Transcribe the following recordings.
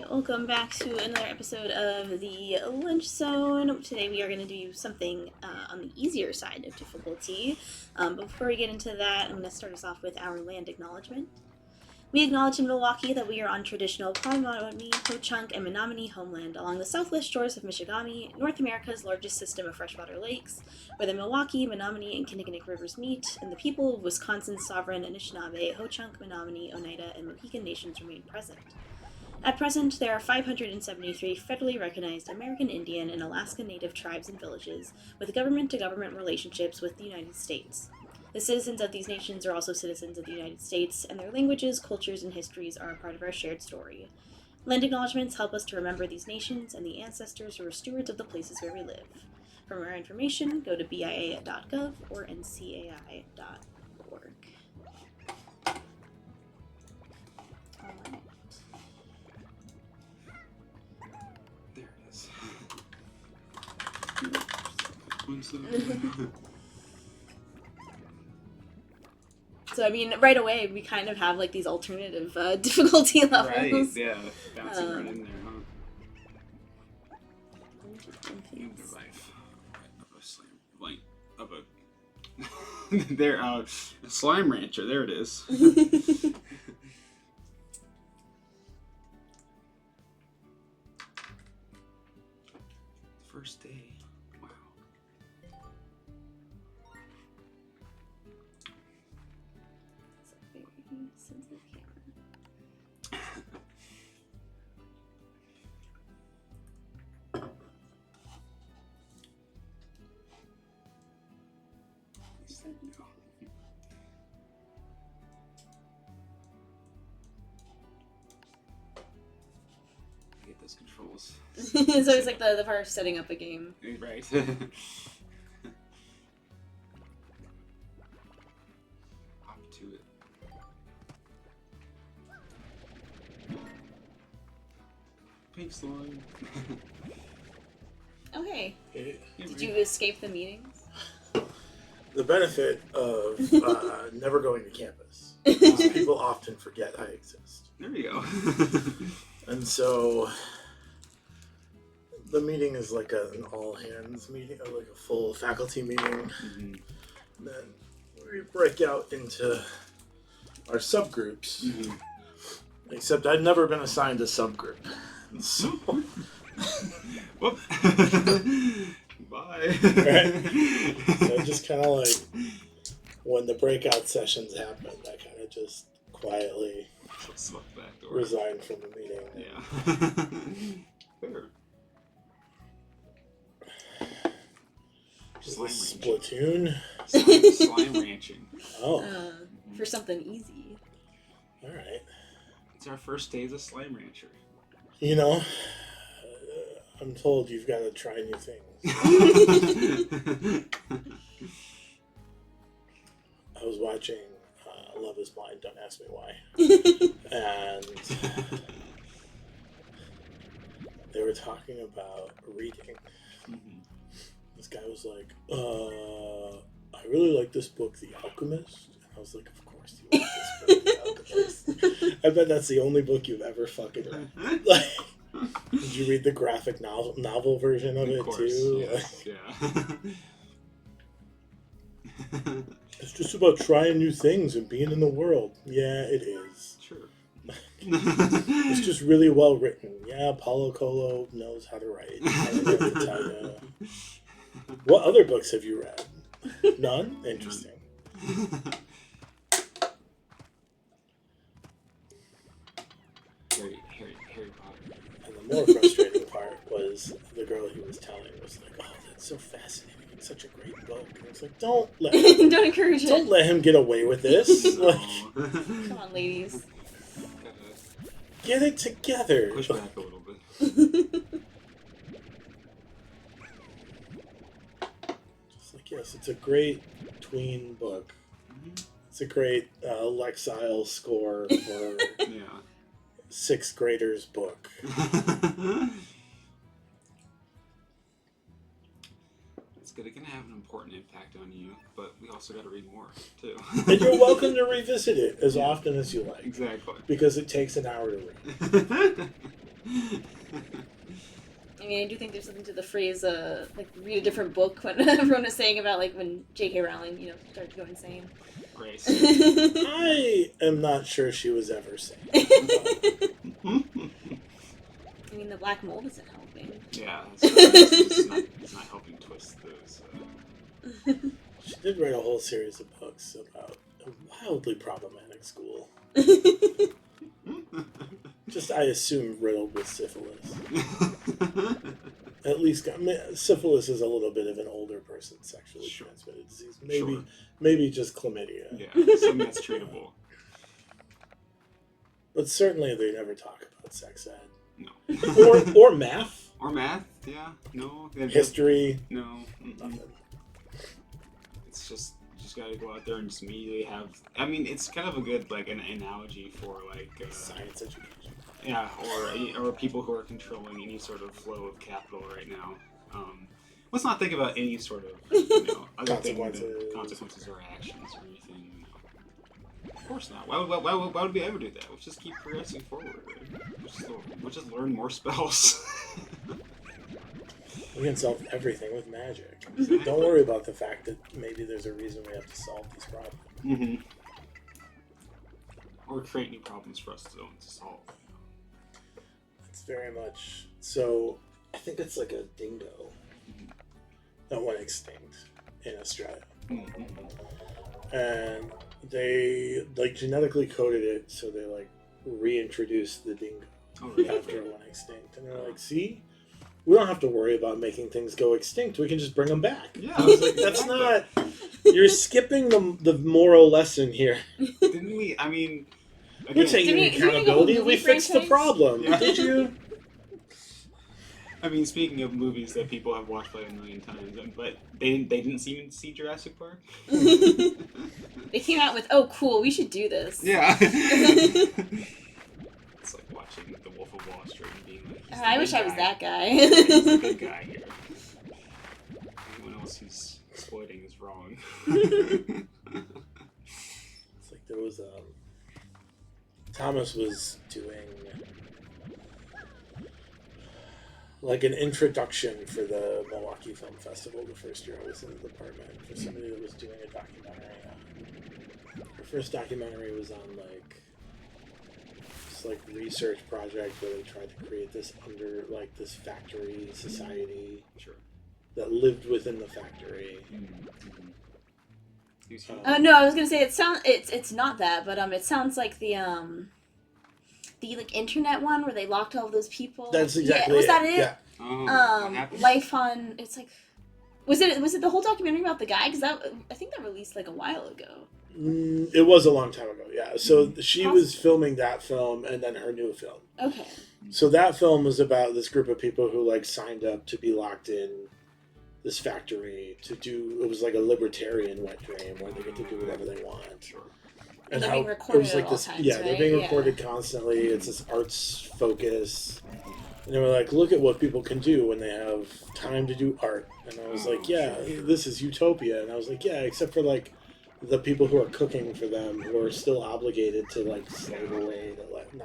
Welcome back to another episode of the Lunch Zone. Today we are going to do something on the easier side of difficulty. But before we get into that, I'm going to start us off with our land acknowledgement. We acknowledge in Milwaukee that we are on traditional Potawatomi, Ho-Chunk, and Menominee homeland along the southwest shores of Michigami, North America's largest system of freshwater lakes, where the Milwaukee, Menominee, and Kinnickinnic rivers meet, and the people of Wisconsin's sovereign Anishinaabe, Ho-Chunk, Menominee, Oneida, and Mohican nations remain present. At present, there are 573 federally recognized American Indian and Alaska Native tribes and villages with government-to-government relationships with the United States. The citizens of these nations are also citizens of the United States, and their languages, cultures, and histories are a part of our shared story. Land acknowledgements help us to remember these nations and the ancestors who are stewards of the places where we live. For more information, go to bia.gov or ncai.org. Alright. There it is. So, I mean, right away, we kind of have, like, these alternative difficulty levels. Right, yeah. Bouncing right in there, huh? In the life of a there, a slime rancher, there it is. First day. Wow. It's a very sensitive camera. Get those controls. It's always like the part of setting up a game. Right. Hop to it. Pink slime. Okay. It- Did you escape the meetings? the benefit of never going to campus is people often forget I exist. There we go. And so the meeting is like an all hands meeting, or like a full faculty meeting. Mm-hmm. And then we break out into our subgroups. Mm-hmm. Except I'd never been assigned a subgroup. So, Whoop. Bye. Right. So just kind of like when the breakout sessions happened, I kind of just quietly Swept back door. resigned from the meeting. Yeah. Fair. Is Slime this ranching. Splatoon? Slime ranching. Oh, For something easy. all right. It's our first day as a slime rancher. You know, I'm told you've got to try new things. I was watching Love is Blind, don't ask me why. And they were talking about reading. Mhm. This guy was like, I really like this book, The Alchemist. And I was like, of course you like this book, The Alchemist. I bet that's the only book you've ever fucking read. Like, did you read the graphic novel version of it course, too? yes, yeah. It's just about trying new things and being in the world. Yeah, it is. Sure. It's just really well written. Yeah, Paulo Coelho knows how to write. I don't have to tell you. What other books have you read? None? Interesting. Harry Potter. And the more frustrating part was the girl he was telling was like, "Oh, that's so fascinating. It's such a great book." And it's like, don't let him get away with this. Like, Come on, ladies. get it together. Push back a little bit. Just like, yes, it's a great tween book. It's a great Lexile score for Yeah. sixth graders book. It's going to have an important impact on you, but we also got to read more, too. And you're welcome to revisit it as often as you like. Exactly. Because it takes an hour to read. I mean, I do think there's something to the phrase, like, read a different book when everyone was saying about, like, when J.K. Rowling, started to go insane. Grace. I am not sure she was ever sane. I mean, the black mold isn't helping. Yeah, it's not helping twist those. She did write a whole series of books about a wildly problematic school. Just, I assume, riddled with syphilis. At least, syphilis is a little bit of an older person's sexually transmitted disease. Maybe just chlamydia. Yeah, something that's treatable. But certainly they never talk about sex ed. No. or math. Or math, yeah. No. History. No. Nothing. It's just gotta go out there and just immediately have. I mean, it's kind of a good an analogy for science education. Yeah, or people who are controlling any sort of flow of capital right now. Let's not think about any sort of other consequences or actions or anything. Of course not. Why would we ever do that? Let's just keep progressing forward. We'll just learn more spells. We can solve everything with magic. Don't worry about the fact that maybe there's a reason we have to solve these problems. Mm-hmm. Or create new problems for us to solve. It's very much so. I think it's like a dingo that went extinct in Australia, and they genetically coded it so they reintroduced the dingo after it went extinct, and they're like, see. We don't have to worry about making things go extinct. We can just bring them back. Yeah, I was like, that's not. You're skipping the moral lesson here. Didn't we? I mean, We're taking accountability. We fixed the problem. Yeah. Did you? I mean, speaking of movies that people have watched like 1,000,000 times, but they didn't even see Jurassic Park. They came out with, oh, cool, we should do this. Yeah. It's like watching The Wolf of Wall Street and being like, I wish I was that guy. He's the good guy here. Anyone else who's exploiting is wrong. It's like there was Thomas was doing an introduction for the Milwaukee Film Festival the first year I was in the department for somebody that was doing a documentary. The first documentary was on this research project where they tried to create this this factory society that lived within the factory. No, I was gonna say it's not that, but it sounds like the internet one where they locked all those people. That's exactly was that it? Yeah. Life on was it the whole documentary about the guy? Because I think that released a while ago. It was a long time ago, yeah. So she was filming that film and then her new film. Okay. So that film was about this group of people who signed up to be locked in this factory to do. It was like a libertarian wet dream where they get to do whatever they want. Sure. And they're being recorded at all times, yeah, right? they're being recorded constantly. It's this arts focus. And they were like, look at what people can do when they have time to do art. And I was like, yeah, this is utopia. And I was like, yeah, except for the people who are cooking for them, who are still obligated to slave away,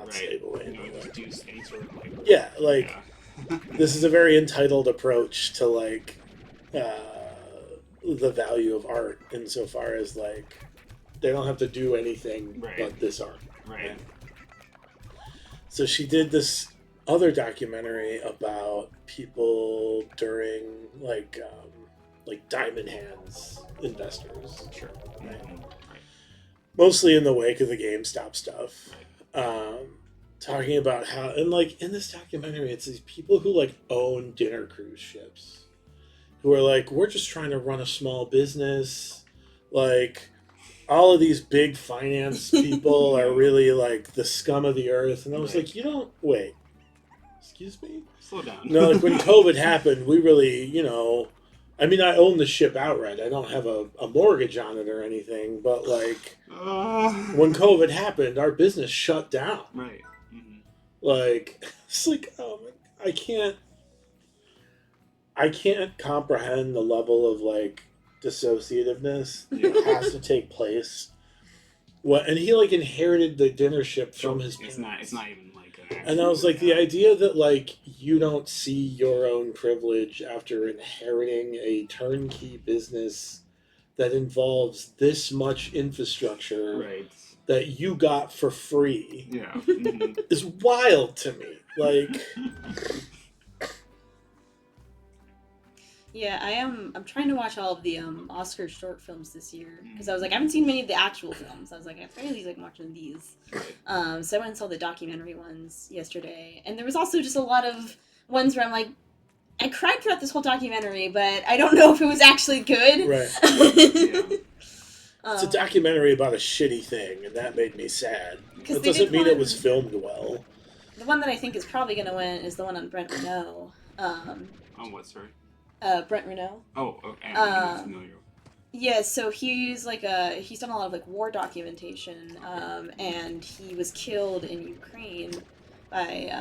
slave away. Do any sort of labor. Yeah, this is a very entitled approach to the value of art insofar as they don't have to do anything but this art. Right. So she did this other documentary about people during Diamond Hands investors. Sure. Right. Mostly in the wake of the GameStop stuff. Talking about how, and in this documentary, it's these people who own dinner cruise ships, who are we're just trying to run a small business. All of these big finance people are really the scum of the earth. And I was like, you don't, wait, excuse me? Slow down. No, when COVID happened, we really, I mean, I own the ship outright. I don't have a mortgage on it or anything, but when COVID happened, our business shut down. Right. It's oh my, I can't comprehend the level of dissociativeness that has to take place. And he inherited the dinner ship from his parents. It's not even And I was like, the idea that, like, you don't see your own privilege after inheriting a turnkey business that involves this much infrastructure Right. that you got for free Yeah. Mm-hmm. is wild to me. Like, Yeah, I'm trying to watch all of the Oscar short films this year because I was like I haven't seen many of the actual films. I was like I really like watching these. So I went and saw the documentary ones yesterday, and there was also just a lot of ones where I'm like, I cried throughout this whole documentary, but I don't know if it was actually good. right. Yeah. It's a documentary about a shitty thing, and that made me sad. That they doesn't did mean it one- was filmed well. The one that I think is probably going to win is the one on Brent Renault. Oh, what, sorry? Brent Renault. Oh, okay. I'm familiar. Yeah, so he's done a lot of like war documentation, and he was killed in Ukraine by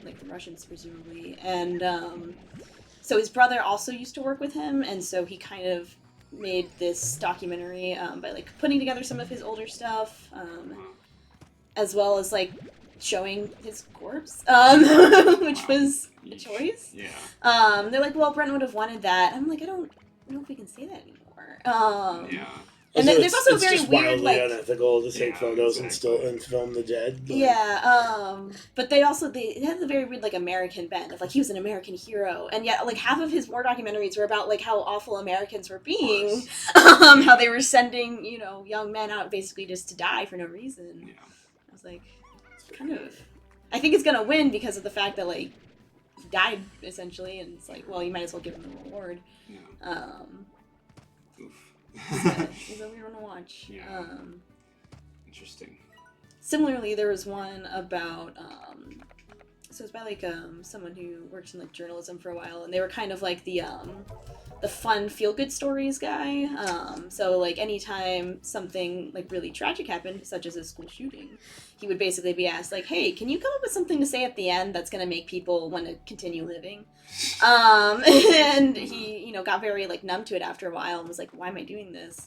like the Russians presumably, and so his brother also used to work with him, and so he kind of made this documentary by like putting together some of his older stuff, as well as like showing his corpse, which was a choice. Yeah. They're like, well, Brent would have wanted that. I'm like, I don't know if we can say that anymore. Yeah. And then there's also a it's very just weird, wildly like, unethical to take Yeah, photos exactly. and film the dead. Like, yeah, but they had the very weird, like, American bent of, like, he was an American hero, and yet, like, half of his war documentaries were about, like, how awful Americans were being, how they were sending, you know, young men out basically just to die for no reason. Yeah. I was like, kind of, I think it's gonna win because of the fact that, like, he died, essentially, and it's like, well, you might as well give him the reward. Yeah. Oof. He's a weird one to watch. Yeah. Interesting. Similarly, there was one about so it's by like someone who works in like journalism for a while, and they were kind of like the fun feel good stories guy. So like anytime something like really tragic happened, such as a school shooting, he would basically be asked like, "Hey, can you come up with something to say at the end that's gonna make people want to continue living?" And he, you know, got very like numb to it after a while and was like, "Why am I doing this?"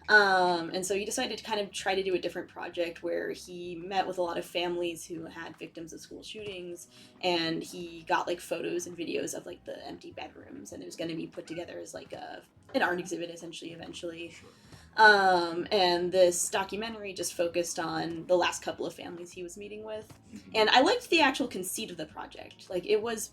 And so he decided to kind of try to do a different project where he met with a lot of families who had victims of school shootings, and he got like photos and videos of like the empty bedrooms, and it was going to be put together as like an art exhibit essentially eventually. And this documentary just focused on the last couple of families he was meeting with, and I liked the actual conceit of the project. Like, it was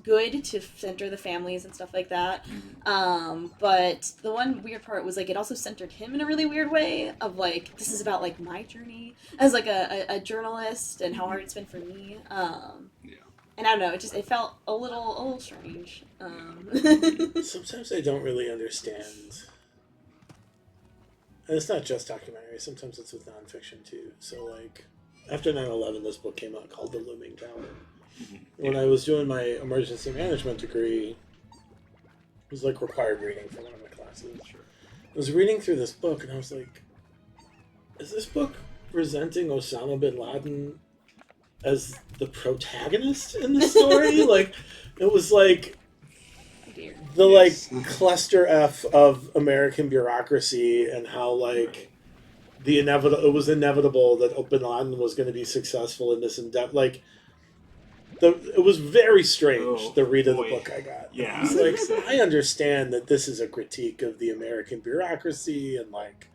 good to center the families and stuff like that, but the one weird part was like it also centered him in a really weird way of like, this is about like my journey as like a journalist and how hard it's been for me, and I don't know, it felt a little strange. Sometimes I don't really understand. And it's not just documentary. Sometimes it's with nonfiction too. So like, after 9/11, this book came out called The Looming Tower. When I was doing my emergency management degree, it was like required reading for one of my classes. Sure. I was reading through this book and I was like, is this book presenting Osama bin Laden as the protagonist in the story? Like, it was like the like cluster F of American bureaucracy and how like it was inevitable that bin Laden was going to be successful in this endeavor. Like, it was very strange, the read of the book I got. Yeah. It's like, I understand that this is a critique of the American bureaucracy and like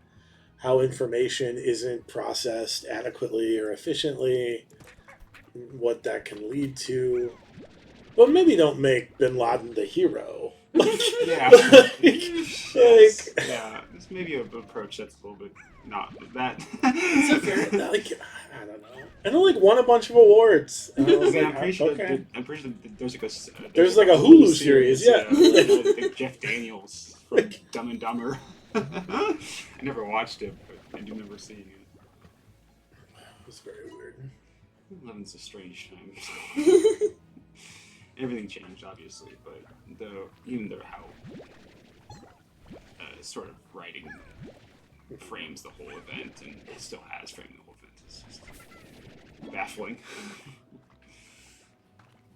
how information isn't processed adequately or efficiently, what that can lead to. But maybe don't make bin Laden the hero. Yeah. Yeah. It's maybe an approach that's a little bit not that. It's a very, like, I don't know. And it like won a bunch of awards. And I was like, I'm pretty sure okay. There's like a Hulu series, yeah. I think Jeff Daniels from Dumb and Dumber. I never watched it, but I do remember seeing it. It was very weird. 11's a strange time. Everything changed, obviously, but even though how sort of writing frames the whole event, and it still has framed the whole event, it's just baffling.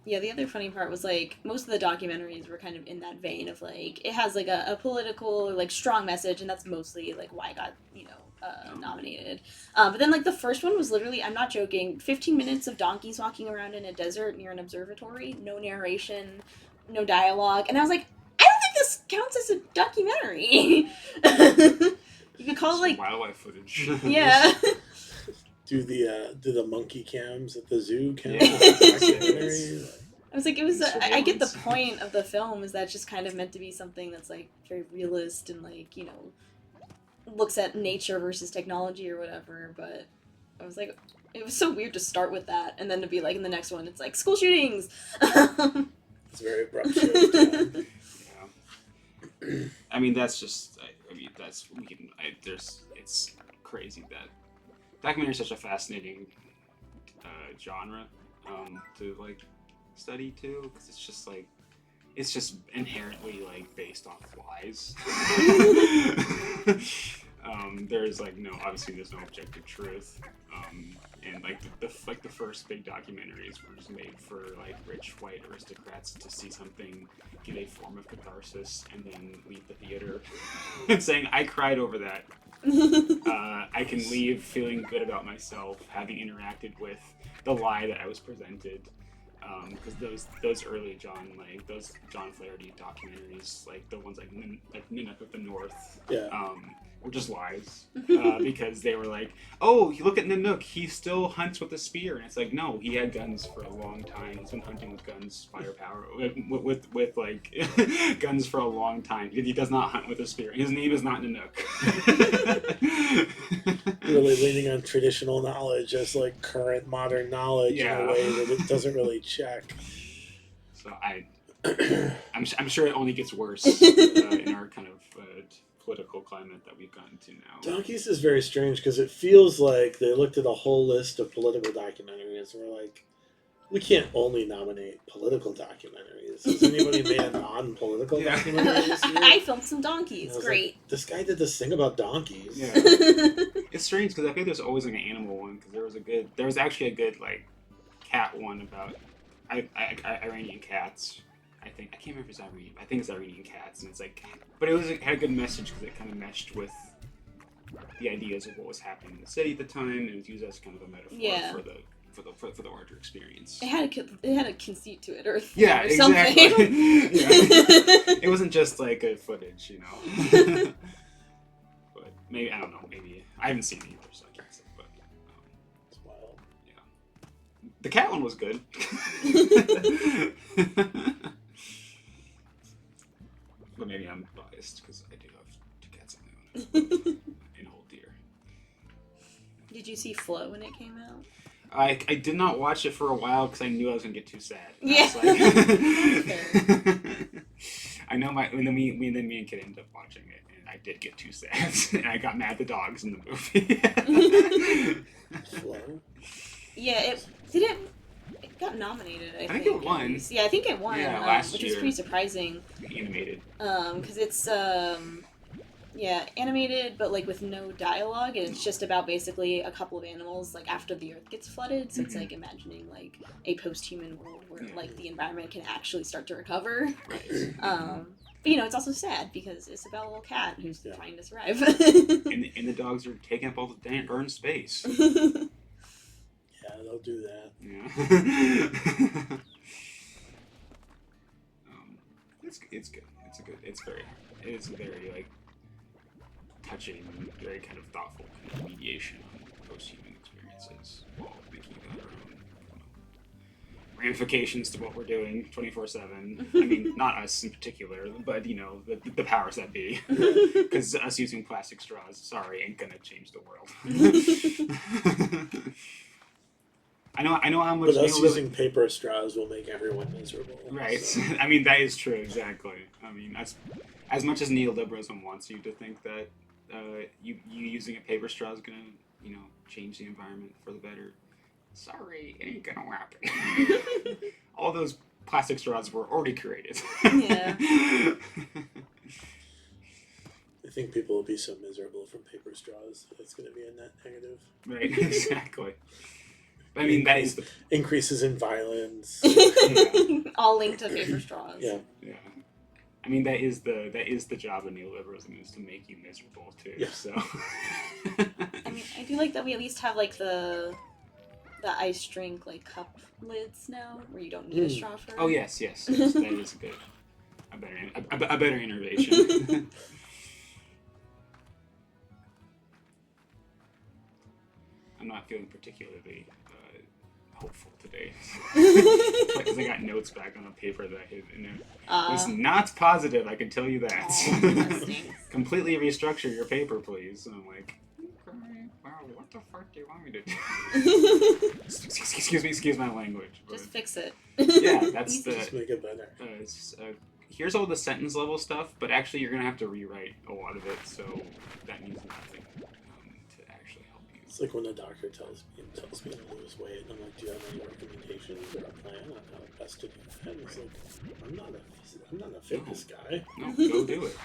Yeah, the other funny part was like most of the documentaries were kind of in that vein of like it has like a political or like strong message, and that's mostly like why I got, you know, nominated. But then, like, the first one was literally, I'm not joking, 15 minutes of donkeys walking around in a desert near an observatory, no narration, no dialogue, and I was like, I don't think this counts as a documentary. You could call it, like, wildlife footage. yeah. Do the monkey cams at the zoo count? Yeah. as a documentary? Like, I was like, it was. I get the Surveillance. point of the film is that it's just kind of meant to be something that's like very realist and like, you know, looks at nature versus technology or whatever. But I was like, it was so weird to start with that and then to be like in the next one, it's like school shootings. it's a very abrupt shift. Yeah. I mean, that's just. I mean, that's it's crazy that documentary is such a fascinating genre to like study too, because it's just inherently like based off lies. There's like obviously there's no objective truth, and like the first big documentaries were just made for like rich white aristocrats to see something, get a form of catharsis, and then leave the theater and saying, I cried over that. I can leave feeling good about myself, having interacted with the lie that I was presented. Because those early John Flaherty documentaries, like the ones like Ninook of the North, were just lies. Because they were like, oh, you look at Ninook, he still hunts with a spear, and it's like, no, he had guns for a long time. He's been hunting with guns, firepower, with like guns for a long time. He does not hunt with a spear. His name is not Ninook. Really leaning on traditional knowledge as like current modern knowledge in a way that it doesn't really check. So I'm sure it only gets worse in our kind of political climate that we've gotten to now. Donkeys is very strange because it feels like they looked at a whole list of political documentaries and were like, we can't only nominate political documentaries. Has anybody made a non-political documentary this year? I filmed some donkeys. Great. Like, this guy did this thing about donkeys. Yeah. It's strange because I think there's always like an animal one, because there was actually a good like cat one about Iranian cats. I can't remember if it's Iranian. I think it's Iranian cats, and it's like, but it had a good message because it kind of meshed with the ideas of what was happening in the city at the time, and it was used as kind of a metaphor for the larger experience. It had a conceit to it, or exactly. something. It wasn't just like a footage, But maybe I don't know. Maybe I haven't seen it either, so I can't say. But It's wild. Yeah, the cat one was good. But maybe I'm biased because I do have 2 cats of my own and hold dear. Did you see Flow when it came out? I did not watch it for a while because I knew I was gonna get too sad. Yeah. I know me and Kid ended up watching it, and I did get too sad, and I got mad at the dogs in the movie. Flow? Yeah, it got nominated. I think it won. Yeah, I think it won. Yeah, last which year. is pretty surprising. Animated. Because it's animated, but like with no dialogue, and it's just about basically a couple of animals like after the earth gets flooded. So it's like imagining like a post-human world where like the environment can actually start to recover. Right. But it's also sad because it's about a little cat who's trying to survive. and the dogs are taking up all the damn earned space. Yeah, they'll do that. Yeah. It's good. It's very like touching, very kind of thoughtful kind of mediation on post-human experiences while thinking about our own ramifications to what we're doing 24/7. I mean, not us in particular, but the powers that be. Because us using plastic straws, ain't gonna change the world. I know how much. But us using paper straws will make everyone miserable. Right. So. I mean, that is true. Exactly. I mean, as much as neoliberalism wants you to think that you using a paper straw is gonna change the environment for the better. Sorry, it ain't gonna happen. All those plastic straws were already created. Yeah. I think people will be so miserable from paper straws. It's going to be a net negative. Right. Exactly. I mean, that is the increases in violence. All linked to paper straws. Yeah. Yeah. I mean, that is the job of neoliberalism, is to make you miserable too. Yeah. So. I mean, I do like that we at least have like the ice drink like cup lids now, where you don't need a straw for. Oh yes, that is a better innovation. I'm not feeling particularly hopeful today because I got notes back on a paper that I hid in there. It was not positive, I can tell you that. That stinks. Completely restructure your paper, please. And I'm like, okay, wow, what the fuck do you want me to do? Excuse my language. But Just fix it. yeah, that's Just make it better. Here's all the sentence level stuff, but actually you're gonna have to rewrite a lot of it, so that means nothing to actually help you. It's like when the doctor tells me to lose weight, and I'm like, do you have any recommendations or a plan on how best to do that? And it's like, I'm not a fitness guy. No, go do it.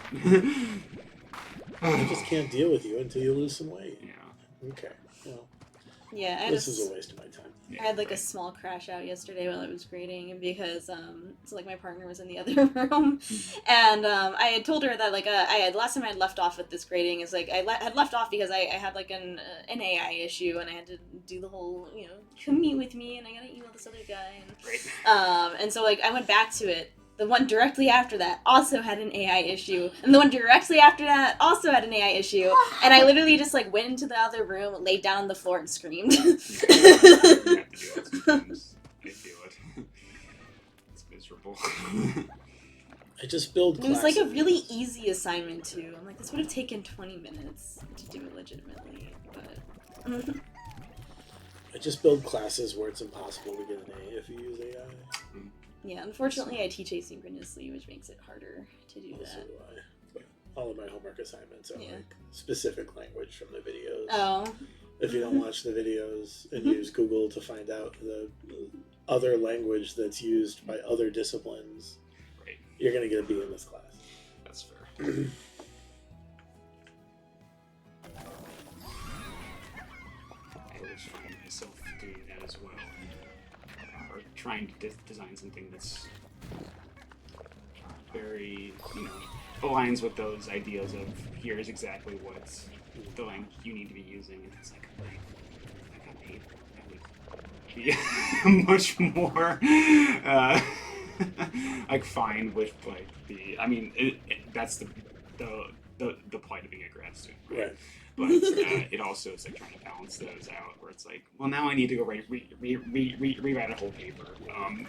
I just can't deal with you until you lose some weight. Yeah. Okay. Well, Yeah, this is a waste of my time. I had like a small crash out yesterday while I was grading because so like my partner was in the other room, and I had told her that like last time I had left off with this grading is like had left off because I had like an AI issue and I had to do the whole come meet with me and I gotta email this other guy and so like I went back to it. The one directly after that also had an AI issue, and the one directly after that also had an AI issue. And I literally just like went into the other room, laid down on the floor, and screamed. You have to do that sometimes. I feel it. It's miserable. I just build It was classes. like a really easy assignment too. I'm like, this would have taken 20 minutes to do it legitimately, but. I just build classes where it's impossible to get an A if you use AI. Yeah, unfortunately I teach asynchronously, which makes it harder to do Also that. do I. But all of my homework assignments are Yeah. like specific language from the videos. Oh. If you don't watch the videos and use Google to find out the other language that's used by other disciplines, Right. you're going to get a B in this class. That's fair. I always find myself doing that as well. Or trying to design something that's very, aligns with those ideas of here's exactly what the language you need to be using, and it's like, if I got paid, that would be much more like fine with like that's the plight of being a grad student, Right. But it also is like trying to balance those out, where it's like, well, now I need to go rewrite a whole paper.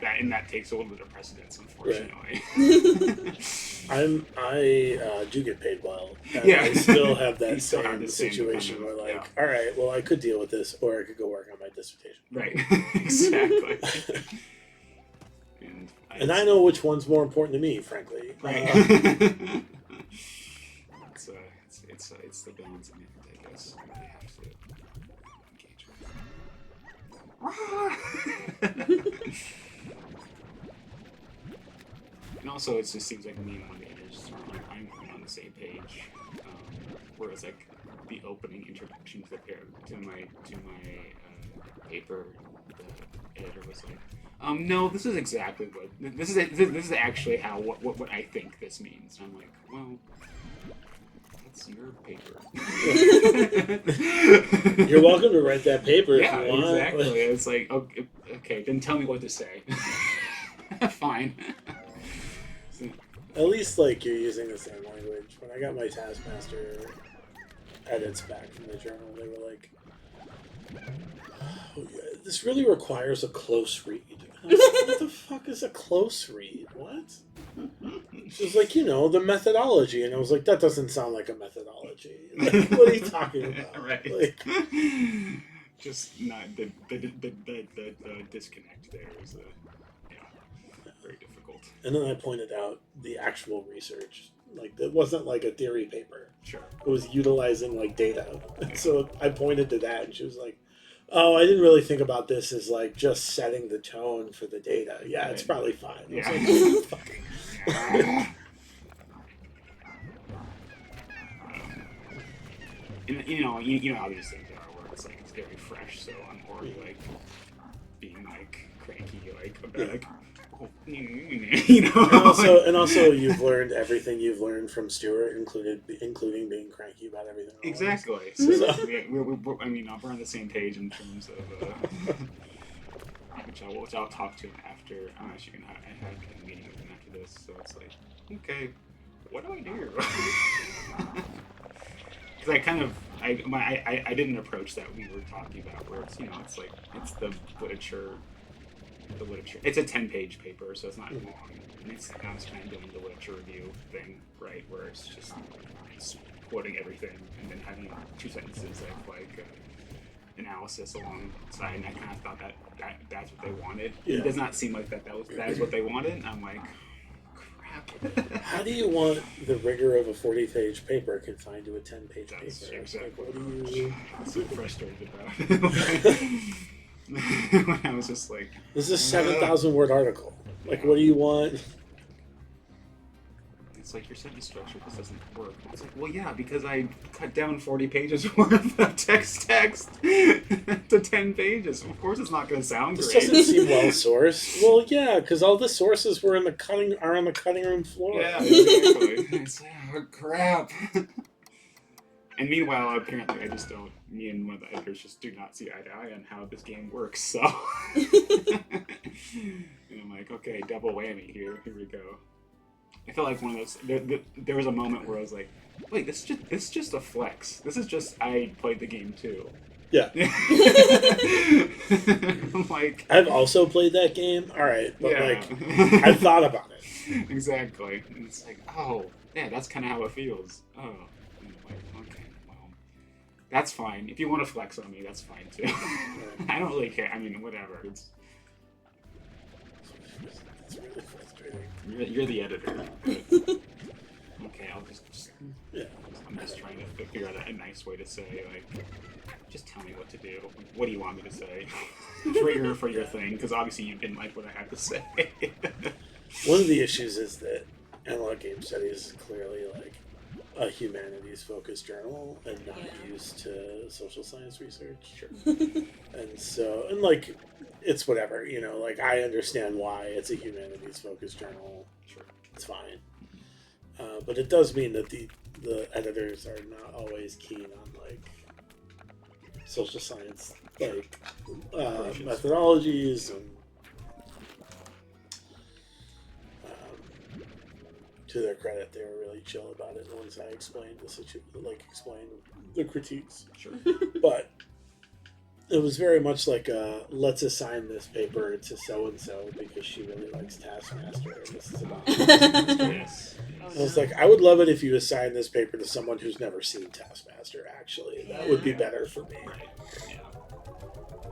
That takes a little bit of precedence, unfortunately. Right. I do get paid well. And Yeah. I still have You that still have same the same situation kind of- where, like, yeah. all right, well, I could deal with this, or I could go work on my dissertation. Right. Exactly. And And I know which one's more important to me, frankly. Right. It's the balancing act, I guess. You really have to engage with. And also, it just seems like me and one of the editors I'm on the same page. Whereas, like, the opening introduction to my paper, the editor was like, no, this is exactly what this is actually how what I think this means. And I'm like, well, that's your paper. You're welcome to write that paper Yeah, if you want. exactly. It's like, okay, then tell me what to say. Fine. At least, like, you're using the same language. When I got my Taskmaster edits back from the journal, they were like, oh, yeah, this really requires a close read. I was like, what the fuck is a close read? What? She was like, the methodology. And I was like, that doesn't sound like a methodology. Like, what are you talking about? Right. Like, just not the disconnect there is very difficult. and then I pointed out the actual research. Like, it wasn't like a theory paper. Sure. It was utilizing, like, data. So I pointed to that, and she was like, oh, I didn't really think about this as, like, just setting the tone for the data. Yeah, it's probably fine. I was Yeah. like, fuck. And, you know how these things are, where it's like it's very fresh, so I'm already like being like cranky, like about like, you know. And also, you've learned everything you've learned from Stuart, including being cranky about everything. Exactly. So we're on the same page in terms of which I'll talk to him after. I'm actually gonna have a meeting with him after this. So it's like, okay, what do I do? Because I didn't approach that we were talking about where it's it's like it's the literature. It's a 10-page paper, so it's not long. And I was kind of doing the literature review thing, right, where it's just quoting everything and then having 2 sentences of like analysis alongside. And I kind of thought that's what they wanted. Yeah. It does not seem like that is what they wanted. And I'm like, crap. How do you want the rigor of a 40-page paper confined to a 10-page paper? Exactly. Like, what do you? I'm so frustrated about it. When I was just like, this is a 7,000 word article. Like, what do you want? It's like your sentence structure just doesn't work. It's like, well, yeah, because I cut down 40 pages worth of text to 10 pages. Of course, it's not going to sound great. This doesn't seem well sourced. Well, yeah, because all the sources were on the cutting room floor. Yeah, exactly. It's like, oh, crap. And meanwhile, apparently, me and one of the editors just do not see eye to eye on how this game works, so. And I'm like, okay, double whammy here. Here we go. I felt like one of those. There was a moment where I was like, wait, this is just a flex. This is just, I played the game too. Yeah. I'm like. I've also played that game, alright, but yeah. I've thought about it. Exactly. And it's like, oh, yeah, that's kind of how it feels. Oh. That's fine. If you want to flex on me, that's fine too. I don't really care. I mean, whatever. It's really frustrating. You're the editor. Okay, I'll just yeah. I'm just trying to figure out a nice way to say, like, just tell me what to do. What do you want me to say for your thing? Because obviously you didn't like what I had to say. One of the issues is that Analog Game Studies is clearly like a humanities-focused journal and not used to social science research. Sure. And so, and like, it's whatever, like, I understand why it's a humanities-focused journal. Sure. It's fine. But it does mean that the editors are not always keen on, like, social science, like, methodologies and to their credit, they were really chill about it once I explained explained the critiques. Sure. But it was very much like let's assign this paper to so-and-so because she really likes Taskmaster and this is about Taskmaster. Yes. I was like, I would love it if you assign this paper to someone who's never seen Taskmaster, actually. That would be better for me. Right. Yeah.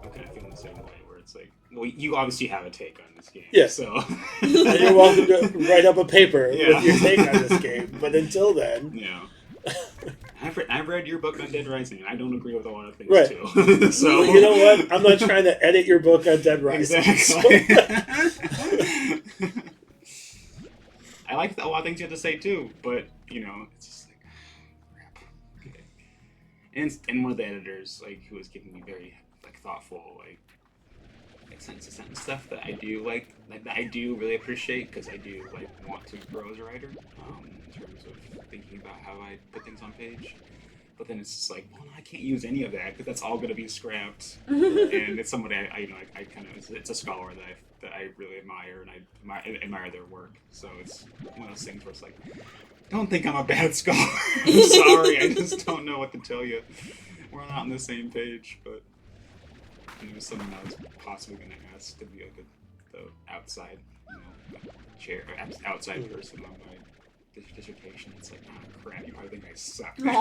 I'm kind of feeling the same way, where it's like, well, you obviously have a take on this game. Yes. So. And you're welcome to write up a paper with your take on this game. But until then... Yeah. I've read your book on Dead Rising, and I don't agree with a lot of things, right. too. So. Well, you know what? I'm not trying to edit your book on Dead Rising. Exactly. I like a lot of things you have to say, too, but, it's just like, crap. Okay. And one of the editors, like, who was giving me very, like, thoughtful, like sentence-to-sentence stuff that I do, that I do really appreciate, because I do, want to grow as a writer, in terms of thinking about how I put things on page. But then it's just like, well, no, I can't use any of that because that's all going to be scrapped. And it's somebody I kind of, it's a scholar that I really admire, and I admire their work. So it's one of those things where it's like, don't think I'm a bad scholar. I'm sorry, I just don't know what to tell you. We're not on the same page, but it was something I was possibly going to ask to be the outside, chair or outside person on my dissertation. It's like, oh crap, you probably think I suck. But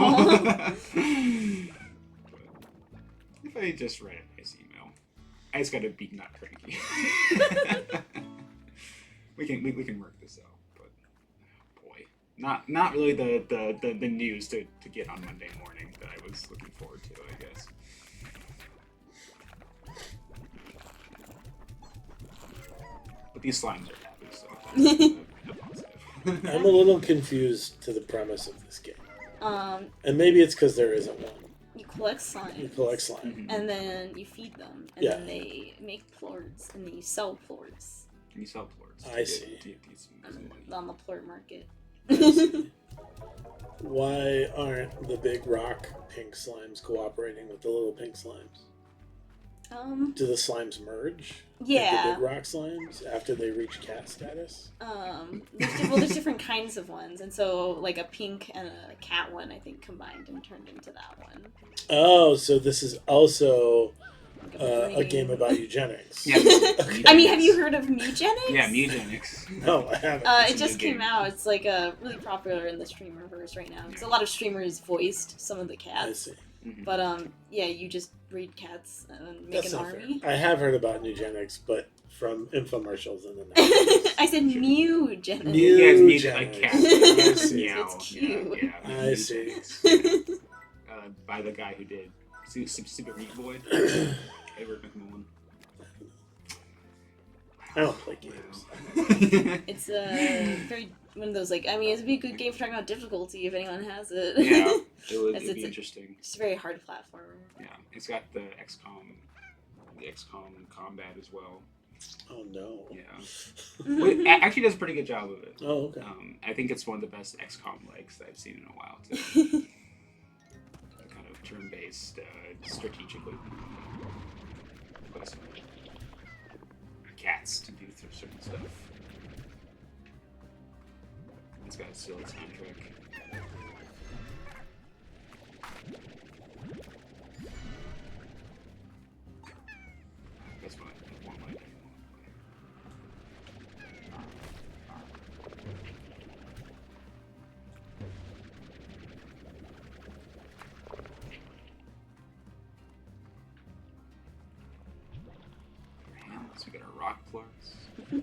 if I just write a nice email, I just gotta be not cranky. we can work this out, but boy, not really the news to get on Monday morning that I was looking forward to, I guess. But these slimes are happy, so I'm a little confused to the premise of this game. And maybe it's because there isn't one. You collect slime. Mm-hmm. And then you feed them. And then they make plorts. And then you sell plorts. And you sell plorts. I see. To get some money. On the plort market. I see. Why aren't the big rock pink slimes cooperating with the little pink slimes? Do the slimes merge? Yeah. Like the big rock slimes after they reach cat status? There's different kinds of ones, and so like a pink and a cat one, I think, combined and turned into that one. Oh, so this is also Like a game about eugenics. Yeah. Okay. I mean, have you heard of Mugenics? Yeah, Mugenics. No, I haven't. It It's a just new came game. out. It's like really popular in the streamerverse right now because a lot of streamers voiced some of the I cats. see. Mhm. But yeah, you just breed cats and make That's an not fair. army. I have heard about eugenics, but from infomercials in the 90s. I said Mugenics. Mew- Yeah, it's Mugenics, like Mugenics. cat. I see. Meow. It's cute. Yeah, I see. Mugenics. By the guy who did Super Meat Boy, Edward McMullen. I don't play games. It's very one of those like it'd be a good game for talking about difficulty if anyone has it. Yeah, it'd It's be a- interesting. It's a very hard platform. Yeah, it's got the XCOM combat as well. Oh no. Yeah, well, it actually does a pretty good job of it. Oh, okay. I think it's one of the best XCOM legs I've seen in a while too. Kind of turn-based, strategically placement. Cats to do through certain stuff. It's got a silly soundtrack. That's what I want my hands. We got our rock plorts. Our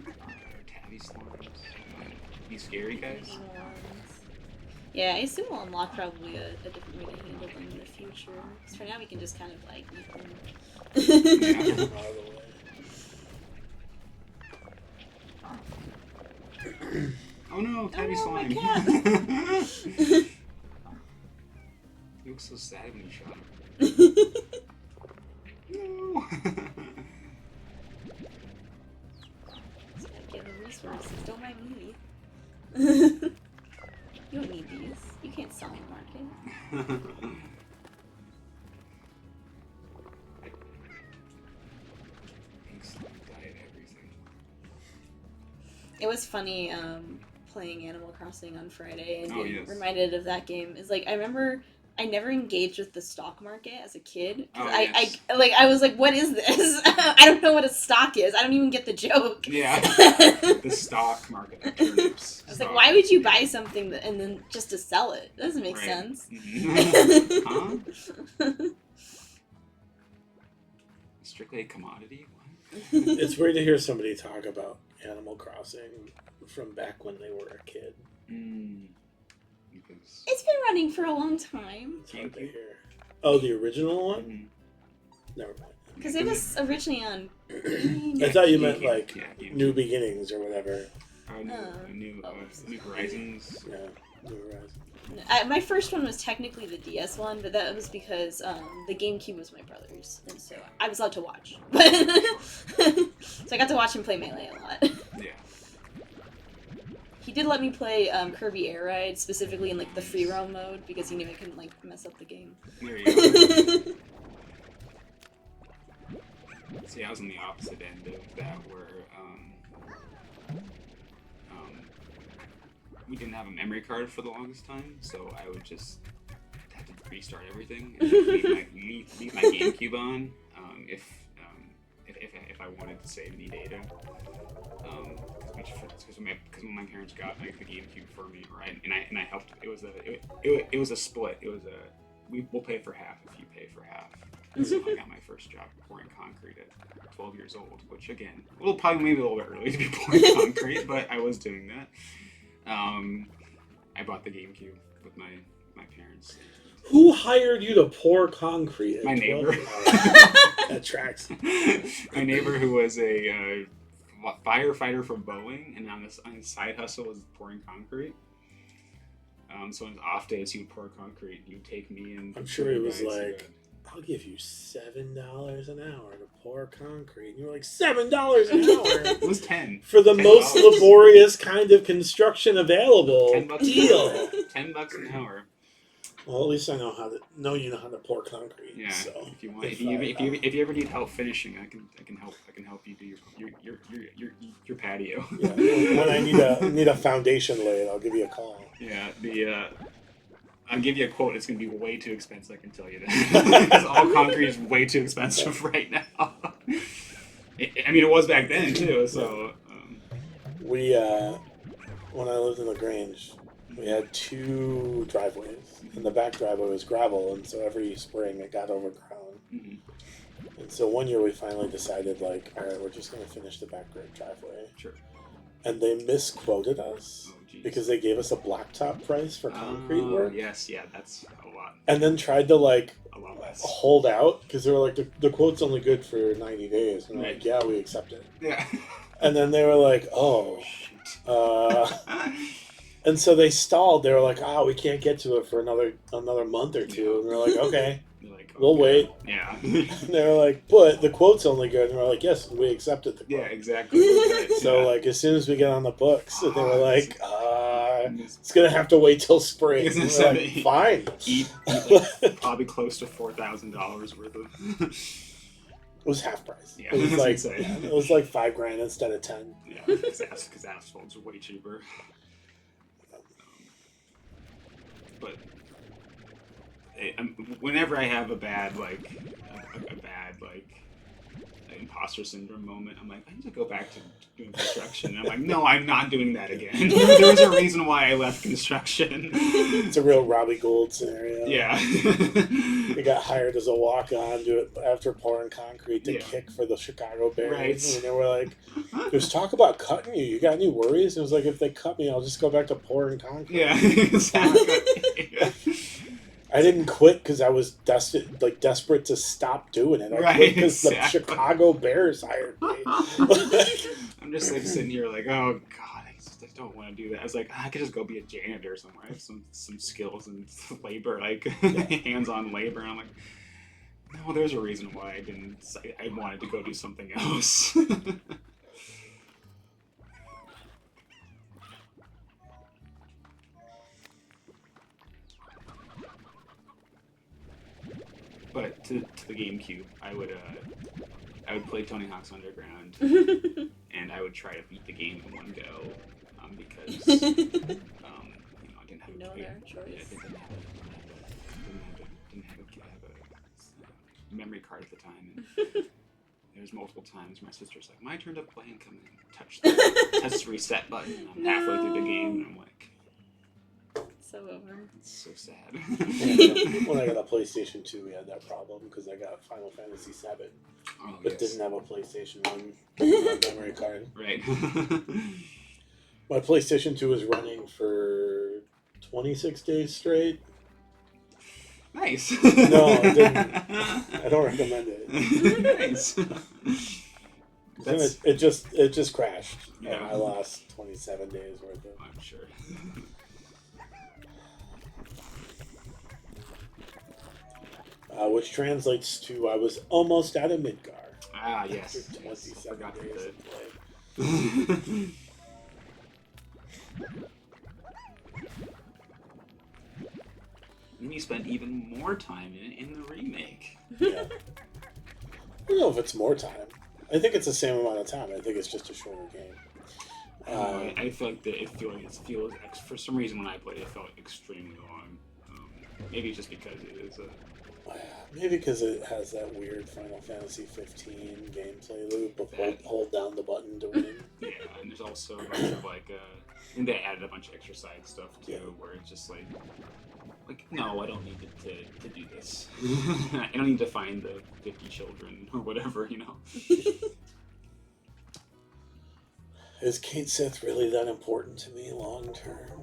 tabby slimes. These scary guys. Yeah, I assume we'll unlock probably a different way to handle them in the future. Because for now we can just kind of like eat them. Out of the way. Oh no, tabby no, my slime. cat. He looks so sad when you shot him. No. Just gotta get the resources. Don't mind me. You don't need these. You can't sell in the market. Pink slime diet everything. It was funny playing Animal Crossing on Friday and Oh, being yes. reminded of that game. Is like I remember I never engaged with the stock market as a kid. 'Cause Oh, I yes. I was like, what is this? I don't know what a stock is. I don't even get the joke. Yeah. I The stock market of turnips. was like, why would you buy something and then just to sell it? That doesn't make Right. sense. Mhm. Huh? Strictly a commodity? What? It's weird to hear somebody talk about Animal Crossing from back when they were a kid. Because It's been running for a long time. It's hard to hear. Oh, the original one? Mhm. Never mind. Because it was originally on. I thought you meant like GameCube. New Beginnings or whatever. New Oh. Horizons. Yeah, New Horizons. My first one was technically the DS one, but that was because the GameCube was my brother's, and so I was allowed to watch. So I got to watch him play Melee a lot. Yeah. He did let me play Kirby Air Ride, specifically in like the free roam mode, because he knew I couldn't like mess up the game. There you go. See, I was on the opposite end of that, where we didn't have a memory card for the longest time, so I would just have to restart everything and leave my GameCube on if I wanted to save any data. Because when my parents got like the GameCube for me, right, and I helped. It was a split. It was we'll pay for half if you pay for half. So I got my first job pouring concrete at 12 years old, which again, probably maybe a little bit early to be pouring concrete, but I was doing that. I bought the GameCube with my parents. Who hired you to pour concrete? At My 12? neighbor. That tracks. My neighbor, who was a firefighter for Boeing, and on his side hustle was pouring concrete. So on his off days, he would pour concrete. He would take me and. I'm sure he was guys like, I'll give you $7 an hour to pour concrete. And you were like, $7 an hour? It was 10. For the $10. most laborious kind of construction available. $10 Deal. an hour. $10 an hour. Well, at least I know you know how to pour concrete. Yeah. So If you want, if you ever need help finishing, I can help you do your patio. Yeah. When I need a foundation laid, I'll give you a call. Yeah. I'll give you a quote. It's going to be way too expensive. I can tell you that because all concrete is way too expensive right now. It was back then too. So We when I lived in LaGrange, we had 2 driveways, and the back driveway was gravel, and so every spring it got overgrown. Mm-hmm. And so one year we finally decided, like, all right, we're just going to finish the back driveway. Sure. And they misquoted us because they gave us a blacktop price for concrete work. Yes, yeah, that's a lot. And then tried to, like, A lot less. hold out because they were like, the quote's only good for 90 days. And we're like, yeah, we accept it. Yeah. And then they were like, oh. And so they stalled. They were like, we can't get to it for another month or 2. And we're like, okay, we'll wait. Yeah. And they were like, but the quote's only good. And we're like, yes, we accepted the quote. Yeah, exactly. So, like, as soon as we get on the books, they were like, it's going to have to wait till spring. And we're like, fine. Eat like, probably close to $4,000 worth of... It was half price. Yeah, it was like $5,000 instead of 10. Yeah, because asphalt's way cheaper. But whenever I have a bad imposter syndrome moment, I'm like, I need to go back to doing construction. And I'm like, no, I'm not doing that again. There's a reason why I left construction. It's a real Robbie Gould scenario. Yeah. He got hired as a walk-on after pouring concrete to kick for the Chicago Bears. Right. And they were like, there's talk about cutting you. You got any worries? And it was like, if they cut me, I'll just go back to pouring concrete. Yeah, exactly. I didn't quit because I was desperate to stop doing it. I quit because the Chicago Bears hired me. I'm just like sitting here like, oh god, I don't want to do that. I was like, I could just go be a janitor somewhere. I have some skills and labor, like hands-on labor. And I'm like, no, there's a reason why I wanted to go do something else. But to the GameCube, I would play Tony Hawk's Underground, and I would try to beat the game in one go, because I didn't have other choice. Yeah, didn't have a memory card at the time. And there's multiple times where my sister's like, "My turn to play," and come and touch the reset button. And I'm halfway through the game, and I'm like, so over. it's so sad. When I got a PlayStation 2, we had that problem because I got Final Fantasy VII, but didn't have a PlayStation 1 memory card. Right. My PlayStation 2 was running for 26 days straight. Nice. No, I didn't. I don't recommend it. Nice. It just crashed. Yeah. And I lost 27 days worth of. I'm sure. Which translates to I was almost out of Midgar. Ah, yes. After 27 Yes, days of play. And you spent even more time in the remake. Yeah. I don't know if it's more time. I think it's the same amount of time. I think it's just a shorter game. I feel like it feels for some reason when I played it felt extremely long. Maybe just because it is maybe because it has that weird Final Fantasy 15 gameplay loop of hold down the button to win. Yeah, and there's also a bunch of and they added a bunch of extra side stuff too, where it's just like no, I don't need to do this. I don't need to find the 50 children or whatever, Is Kate Sith really that important to me long term?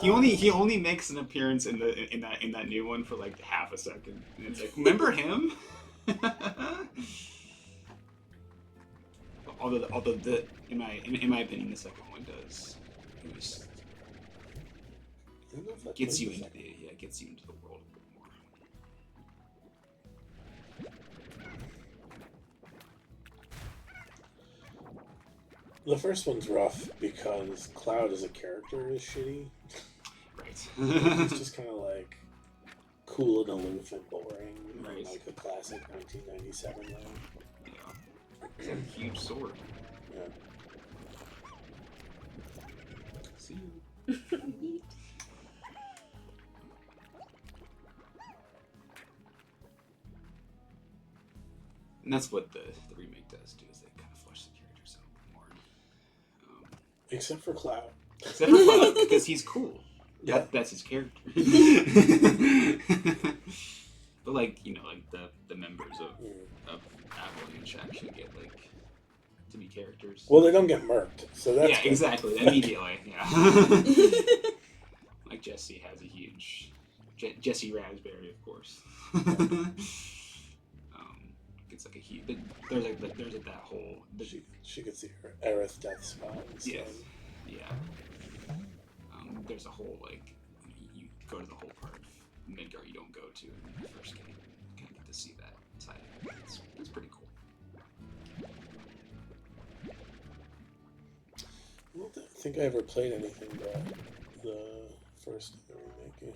He only makes an appearance in that new one for like half a second, and it's like, remember him? although in my opinion, the second one does. It just gets you into the world a bit more. The first one's rough because Cloud as a character is shitty. Right. It's just kind of like cool and aloof and boring, Right. and like a classic 1997 though. Yeah. It's a huge sword. Yeah. See you. And that's what the remake does too, is they kind of flesh the characters out more. Except for Cloud. Except for Cloud, because he's cool. Yeah. That's his character. But like, you know, like the members of Avalanche actually get like to be characters. Well, they don't get murked, so that's yeah, good. exactly. Immediately, yeah. Like Jesse has a huge Jesse Raspberry, of course. It's like a huge. There's like that whole. She could see her Aerith death spot. Yes. Yeah. There's a whole like you go to the whole part of Midgar you don't go to in the first game. You kind of get to see that side of it. It's pretty cool. I don't think I ever played anything but the first remake game.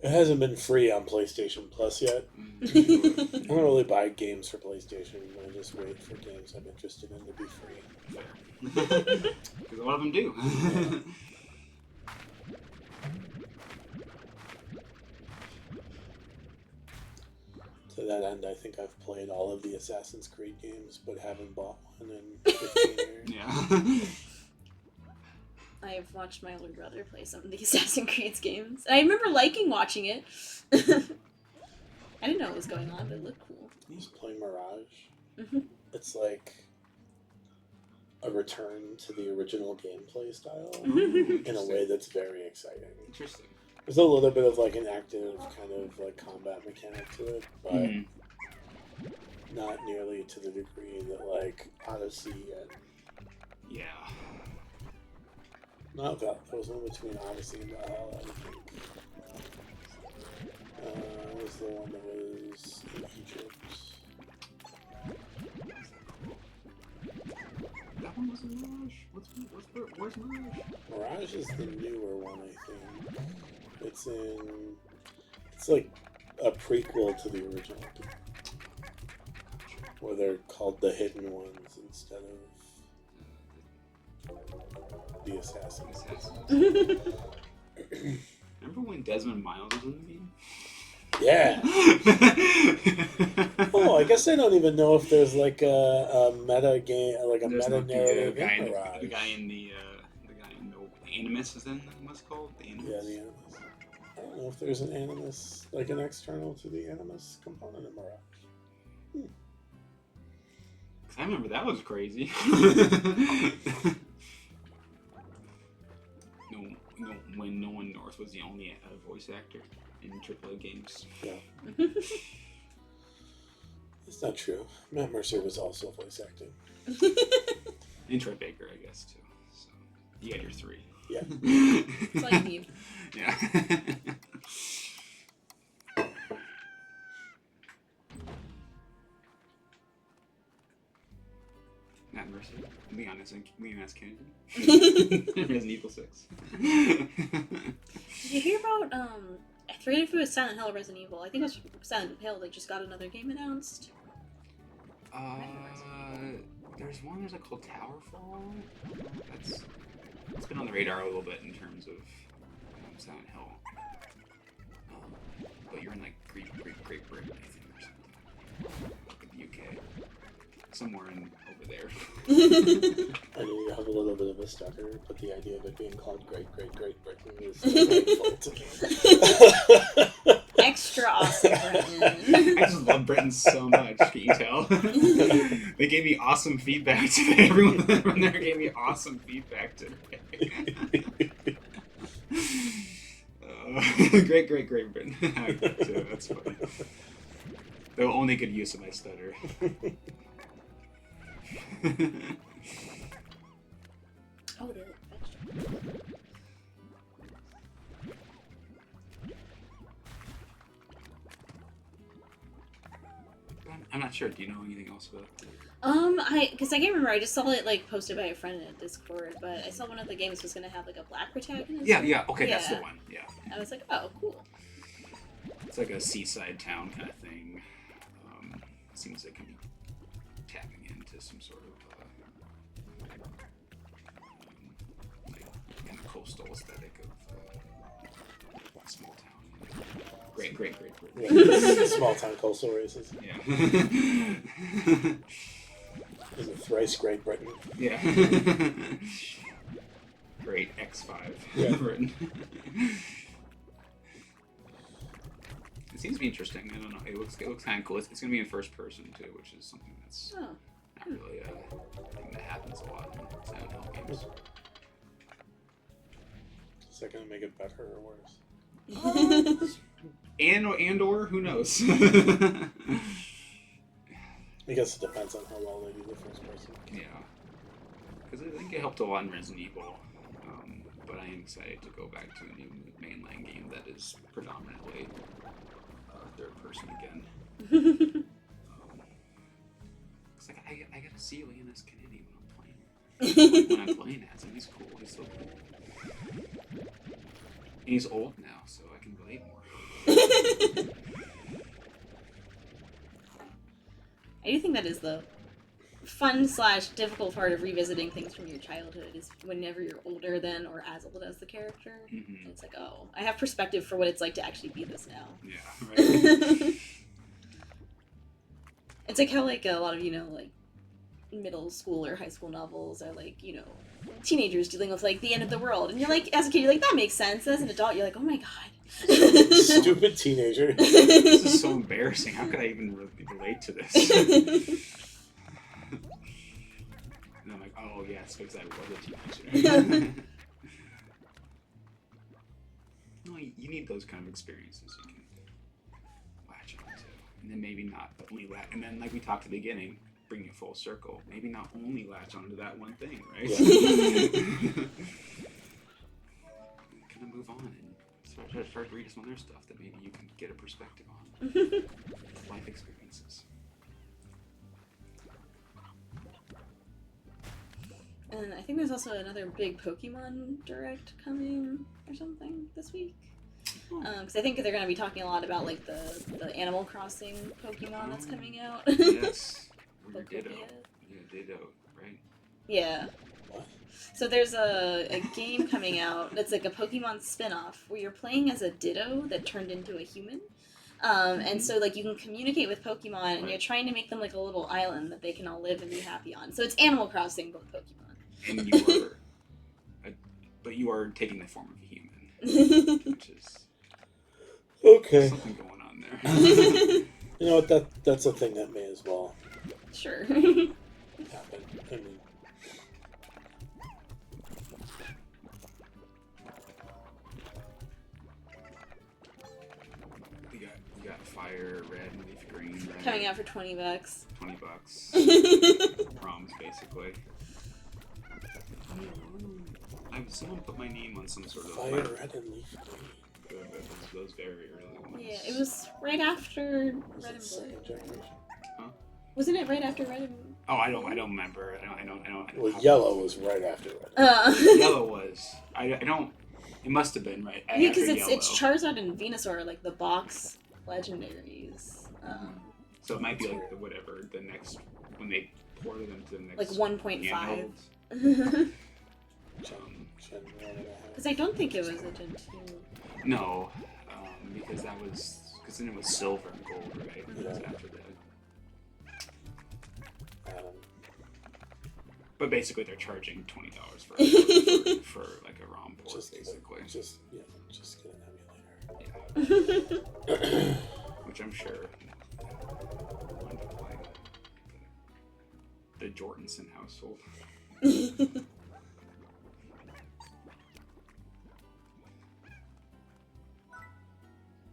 It hasn't been free on PlayStation Plus yet. I don't really buy games for PlayStation. I just wait for games I'm interested in to be free. Fair. Because a lot of them do. To that end, I think I've played all of the Assassin's Creed games, but haven't bought one in 15 years. Yeah. I've watched my older brother play some of the Assassin's Creed games. I remember liking watching it. I didn't know what was going on, but it looked cool. I was playing Mirage. Mm-hmm. It's like a return to the original gameplay style in a way that's very exciting. Interesting. There's a little bit of like an active kind of like combat mechanic to it, but not nearly to the degree that like Odyssey and Yeah. not that was one between Odyssey and Valhalla, I think. Was the one that was in Egypt. That one wasn't Mirage? Where's Mirage? Mirage is the newer one, I think. It's like a prequel to the original game. Where they're called the Hidden Ones instead of the Assassins. Remember when Desmond Miles was in the game? Yeah. Oh, I guess I don't even know if there's like a meta game, like a There's meta not narrative the guy in in Mirage. the guy in the Animus is in what's called the Animus. Yeah, the Animus. I don't know if there's an Animus, like an external to the Animus component in Mirage. I remember that was crazy. When Nolan North was the only voice actor in AAA games. Yeah. It's not true. Matt Mercer was also voice acting. And Troy Baker, I guess, too. So you got your three. Yeah. It's like you. Yeah. Matt Mercer. Leon S. Kennedy. Resident Evil 6. Did you hear about, I forget if it was Silent Hill or Resident Evil. I think it was Silent Hill. They just got another game announced. There's one. There's like called Towerfall. It's been on the radar a little bit in terms of Silent Hill. But you're in like Great Britain, I think, or something. Like in the UK, somewhere over there. I know you have a little bit of a stutter, but the idea of it being called Great Britain is painful to me. Extra awesome, Britain. I just love Britain so much, can you tell? They gave me awesome feedback today. Everyone from there gave me awesome feedback today. Great Britain. So that's funny. They'll only get use of my stutter. Oh, the vegetable. I'm not sure. Do you know anything else about it? Because I can't remember. I just saw it like posted by a friend in a Discord, but I saw one of the games was gonna have like a black protagonist. Yeah. Okay, that's the Yeah. one. Yeah. I was like, oh, cool. It's like a seaside town kind of thing. Seems like it can be tapping into some sort of like kind of coastal aesthetic of a small town. Great. Yeah, small town coastal races. Yeah. Is it thrice Great Britain? Yeah. Great X5. Yeah. Britain. It seems to be interesting. I don't know. It looks kind of cool. It's going to be in first person too, which is something that's Oh. not really a thing that happens a lot in Silent Hill games. Is that going to make it better or worse? And/or who knows? I guess it depends on how well they do the first person. Yeah, because I think it helped a lot in Resident Evil, but I am excited to go back to a new mainline game that is predominantly third person again. Cause like I gotta see Leonis Kennedy when I'm playing as him. He's cool. He's so cool. And he's old now, so I can relate more. I do think that is the fun/difficult part of revisiting things from your childhood is whenever you're older than or as old as the character. Mm-hmm. It's like, oh, I have perspective for what it's like to actually be this now. Yeah, right. It's like how like a lot of, like middle school or high school novels are like, teenagers dealing with like the end of the world. And you're like, as a kid, you're like, that makes sense. As an adult, you're like, oh my god. Stupid teenager. This is so embarrassing. How could I even relate to this? And I'm like, oh yes, because I was a teenager. No, you need those kind of experiences you can latch onto, and then maybe not only and then like we talked at the beginning, bring you full circle. Maybe not only latch onto that one thing, right? Yeah. Kind of move on and start reading some other stuff that maybe you can get a perspective on. Life experiences. And I think there's also another big Pokemon Direct coming or something this week. Because I think they're going to be talking a lot about like the Animal Crossing Pokemon that's coming out. Yes. Or Ditto. Pokopia? Yeah, Ditto, right? Yeah. What? So there's a game coming out that's like a Pokemon spin-off where you're playing as a Ditto that turned into a human. And so like you can communicate with Pokemon and you're trying to make them like a little island that they can all live and be happy on. So it's Animal Crossing but with Pokemon. And you are, but you are taking the form of a human, which is Okay. something going on there. You know what? That's a thing that may as well Sure. happen. I mean, we got fire, red, leaf green, red, Coming out for $20. $20. Proms, basically. Someone put my name on some sort of fire, red, and leaf green. those very early ones. Yeah, it was right after Was Red it and Blue. second generation? Wasn't it right after Red and Oh, I don't remember. I don't. Well, yellow was right after red. Yellow was. I don't. It must have been right. Yeah, because after it's Yellow. Charizard and Venusaur are like the box legendaries. So it might be like the next when they ported them to the next. Like 1.5. handhelds. Gen 1.5. Because I don't think it was a Gen 2. No, because then it was silver and gold, right? Yeah. After that. Adam. But basically, they're charging $20 for like a ROM port, basically. Just get an Yeah. Which I'm sure will end up like the Jordanson household.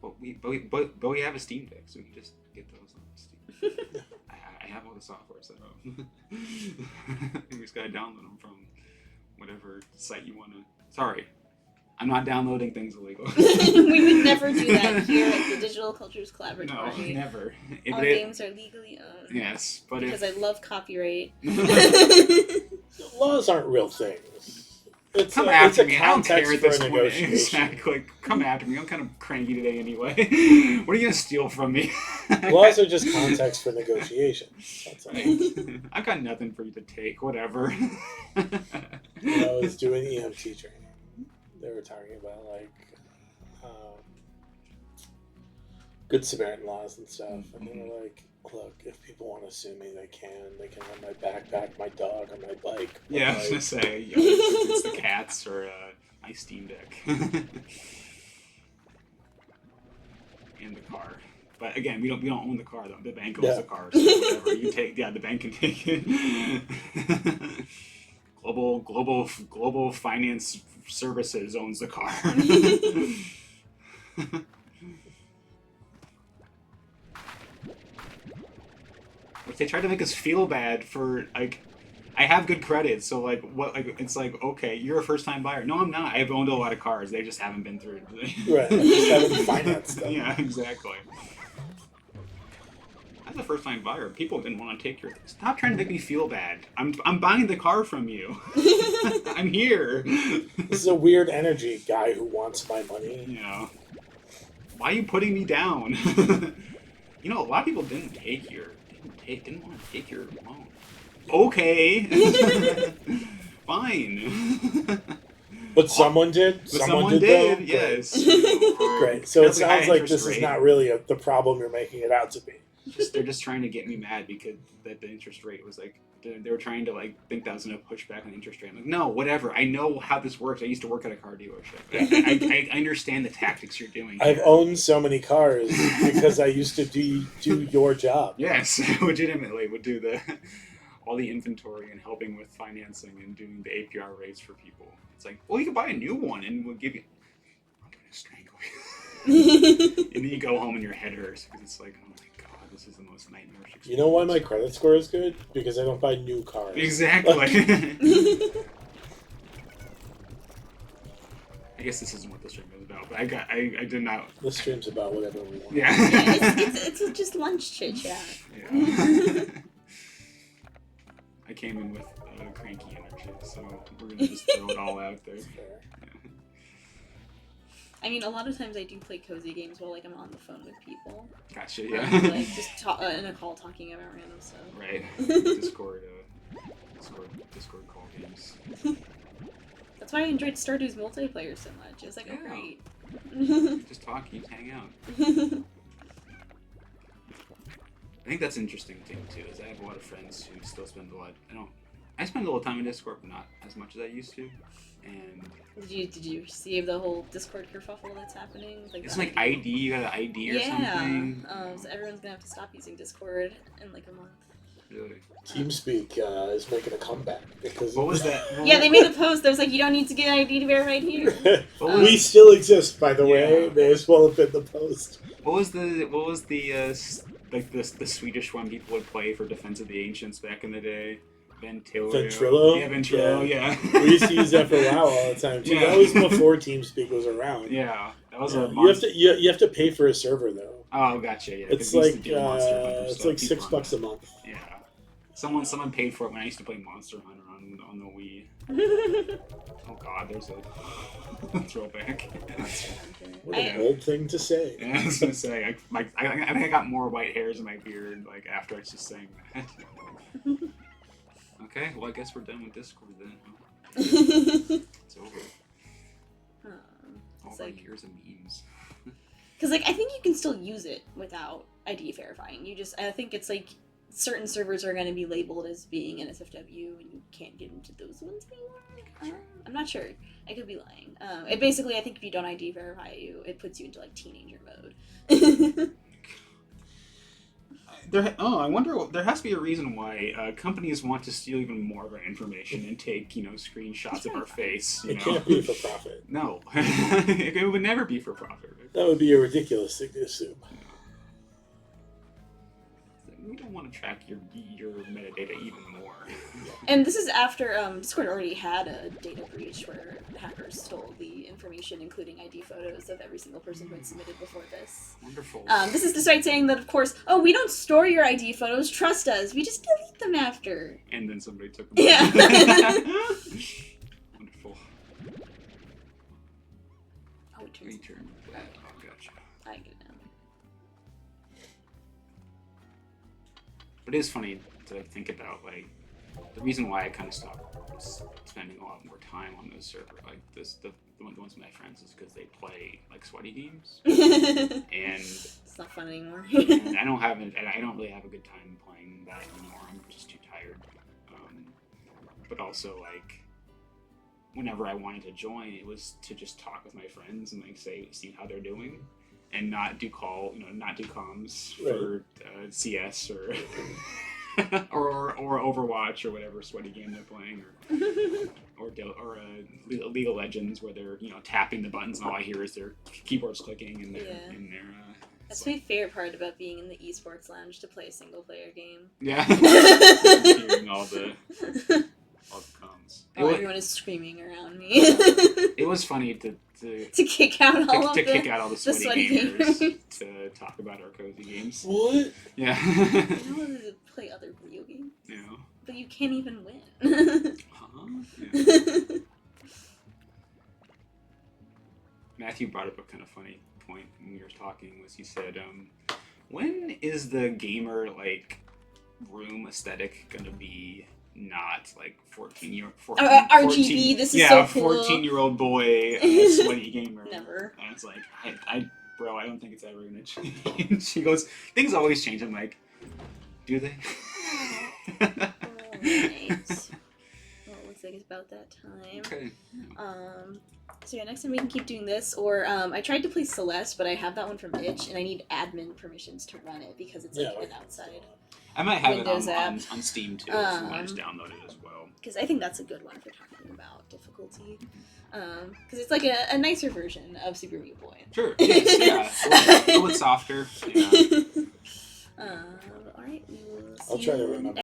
But we have a Steam Deck, so we can just get those on Steam. I have all the software set up. You just gotta download them from whatever site you want to. Sorry, I'm not downloading things illegally. We would never do that here at the Digital Cultures No, Collaboratory. never. All games are legally owned. Yes, but because I love copyright. Laws aren't real things. It's come a, after it's a me. I don't care context at for this a point. negotiation. Exactly. Come after me. I'm kind of cranky today anyway. What are you gonna steal from me? Laws are just context for negotiation. That's all. I've got nothing for you to take. Whatever. When I was doing EMT training, they were talking about like Good Samaritan laws and stuff, and they were like, "Look, if people want to sue me, they can. They can have my backpack, my dog, or my bike." Yeah, I was gonna say, it's the cats or my Steam Deck. And the car. But again, we don't own the car though. The bank owns the car, so whatever you take, the bank can take it. Global Finance Services owns the car. Like they tried to make us feel bad for like. I have good credit, so like what? Like it's like okay, you're a first-time buyer. No, I'm not. I've owned a lot of cars. They just haven't been through. Right, just haven't financed them. Yeah, exactly. As a first-time buyer, people didn't want to take your. Stop trying to make me feel bad. I'm buying the car from you. I'm here. This is a weird energy guy who wants my money. Yeah. Why are you putting me down? You know, a lot of people didn't want to take your loan. Okay. Fine. But someone did. But someone did. Yes. Great. So it That's a sounds high like interest this is rate. not really the problem you're making it out to be. They're just trying to get me mad because that the interest rate was like they were trying to like think that was gonna push back on the interest rate. I'm like, no, whatever. I know how this works. I used to work at a car dealership. I understand the tactics you're doing. I've here. owned so many cars because I used to do your job. Yes, legitimately would do all the inventory and helping with financing and doing the APR rates for people. It's like, well, you can buy a new one and we'll give you. I'm gonna strangle you. And then you go home and your head hurts because it's like, oh my god, this is the most nightmarish experience. You know why my credit score is good? Because I don't buy new cars. Exactly. I guess this isn't what the stream is about, but I did not. This stream's about whatever we want. Yeah. it's just lunch chit chat. Yeah. I came in with cranky energy, so we're gonna just throw it all out there. That's fair. I mean, a lot of times I do play cozy games while like I'm on the phone with people. Gotcha. Yeah. Like just in a call talking about random stuff. Right. Discord call games. That's why I enjoyed Stardew's multiplayer so much. It was like, oh Yeah. great. Just talk, you hang out. I think that's an interesting thing too. Is I have a lot of friends who still spend a lot. I spend a little time in Discord, but not as much as I used to. And Did you see the whole Discord kerfuffle that's happening? it's like ID. You got an ID or something. So everyone's gonna have to stop using Discord in like a month. Really? TeamSpeak is making a comeback because What was that? Yeah, they made a post that was like, you don't need to get ID to verify here. We still exist, by the way. Yeah. May as well have been the post. What was the like the Swedish one people would play for Defense of the Ancients back in the day? Ventrilo? Yeah, Ventrilo, yeah. We used to use that for WoW all the time too. Yeah. That was before TeamSpeak was around. Yeah, that was Yeah. a You have to pay for a server though. Oh, gotcha. Yeah, 'cause It's we used like to do Monster Hunter it's stuff. like People $6 a month. Yeah, someone paid for it when I used to play Monster Hunter on the Wii. Oh God, there's a throwback. What an old thing to say. Yeah, I was gonna say, I think I got more white hairs in my beard like after I was just saying that. Okay, well I guess we're done with Discord then. It's over. All It's my like, years of memes. because like I think you can still use it without ID verifying. I think it's like certain servers are going to be labeled as being NSFW, and you can't get into those ones anymore. I'm not sure. I could be lying. It basically, I think if you don't ID verify you, it puts you into like teenager mode. I wonder. There has to be a reason why companies want to steal even more of our information and take, screenshots of our face. It can't be for profit. No, it would never be for profit. Right? That would be a ridiculous thing to assume. we don't want to track your metadata even more. And this is after Discord already had a data breach where hackers stole the information, including ID photos of every single person who had submitted before this. Wonderful. This is despite saying that, of course, oh, we don't store your ID photos, trust us, we just delete them after. And then somebody took them. Yeah. Wonderful. Oh, it turns Return. Oh, gotcha. I get it now. But it is funny to think about, like, the reason why I kind of stopped spending a lot more time on those servers, like the ones with my friends, is because they play like sweaty games, and It's not fun anymore. and I don't really have a good time playing that anymore. I'm just too tired. But also, like, whenever I wanted to join, it was to just talk with my friends and like see how they're doing, and not do comms for CS or or Overwatch or whatever sweaty game they're playing, or League of Legends where they're tapping the buttons and all I hear is their keyboards clicking and their That's my favorite part about being in the esports lounge, to play a single player game. yeah. Hearing all the comms. Everyone is screaming around me. It was funny to kick out all kick out all the sweaty gamers gamers. to talk about our cozy games. What? Yeah. I wanted to play other video games, Yeah. but you can't even win. Huh? Yeah. Matthew brought up a kind of funny point when we were talking. Was he said, when is the gamer like room aesthetic gonna be not like 14 RGB, this is so cool. 14-year-old boy, sweaty gamer. Never. And it's like, bro, I don't think it's ever gonna change. He goes, things always change. I'm like, do they? Alright. Well, it looks like it's about that time. Okay. So yeah, next time we can keep doing this, or I tried to play Celeste, but I have that one from Itch, and I need admin permissions to run it because it's like an outside. I might have Windows it app. on Steam too, if you want to just download it as well. Because I think that's a good one for talking about difficulty. Because it's like a nicer version of Super Meat Boy. Sure. Yes, yeah. A little bit softer. Yeah. Alright, we will see I'll try to you remember.